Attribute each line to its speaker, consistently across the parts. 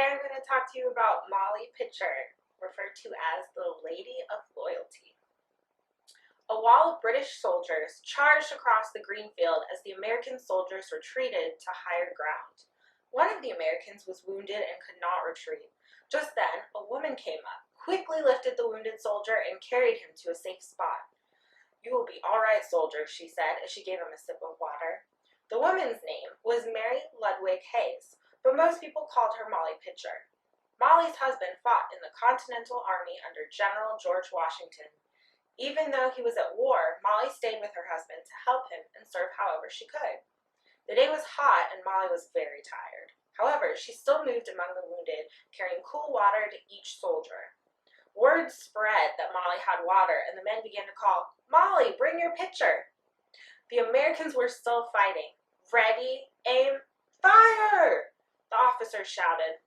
Speaker 1: Today I'm going to talk to you about Molly Pitcher, referred to as the Lady of Loyalty. A wall of British soldiers charged across the green field as the American soldiers retreated to higher ground. One of the Americans was wounded and could not retreat. Just then, a woman came up, quickly lifted the wounded soldier, and carried him to a safe spot. "You will be all right, soldier," she said as she gave him a sip of water. The woman's name was Mary Ludwig Hayes, but most people called her Molly Pitcher. Molly's husband fought in the Continental Army under General George Washington. Even though he was at war, Molly stayed with her husband to help him and serve however she could. The day was hot and Molly was very tired. However, she still moved among the wounded, carrying cool water to each soldier. Word spread that Molly had water, and the men began to call, "Molly, bring your pitcher." The Americans were still fighting. "Ready, aim, fire!" the officers shouted.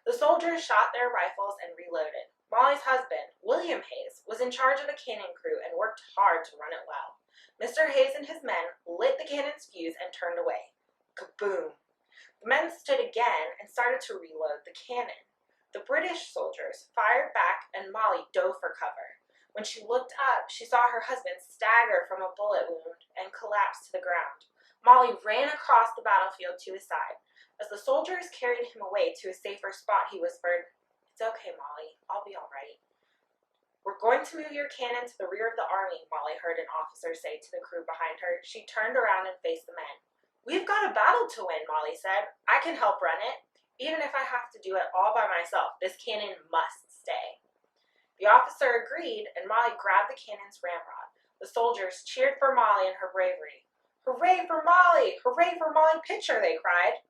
Speaker 1: The soldiers shot their rifles and reloaded. Molly's husband, William Hayes, was in charge of the cannon crew and worked hard to run it well. Mr. Hayes and his men lit the cannon's fuse and turned away. Kaboom! The men stood again and started to reload the cannon. The British soldiers fired back and Molly dove for cover. When she looked up, she saw her husband stagger from a bullet wound and collapse to the ground. Molly ran across the battlefield to his side. As the soldiers carried him away to a safer spot, he whispered, "It's okay, Molly. I'll be all right." "We're going to move your cannon to the rear of the army," Molly heard an officer say to the crew behind her. She turned around and faced the men. "We've got a battle to win," Molly said. "I can help run it. Even if I have to do it all by myself, this cannon must stay." The officer agreed, and Molly grabbed the cannon's ramrod. The soldiers cheered for Molly and her bravery. "Hooray for Molly! Hooray for Molly Pitcher!" they cried.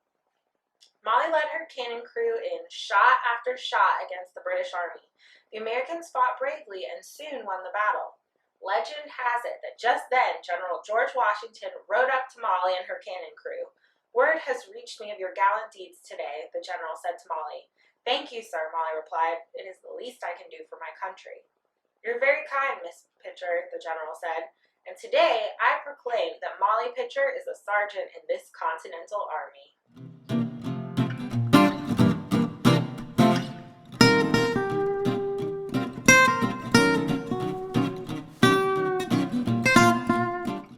Speaker 1: Molly led her cannon crew in shot after shot against the British Army. The Americans fought bravely and soon won the battle. Legend has it that just then General George Washington rode up to Molly and her cannon crew. "Word has reached me of your gallant deeds today," the general said to Molly. "Thank you, sir," Molly replied. "It is the least I can do for my country." "You're very kind, Miss Pitcher," the general said, "and today I proclaim that Molly Pitcher is a sergeant in this Continental Army."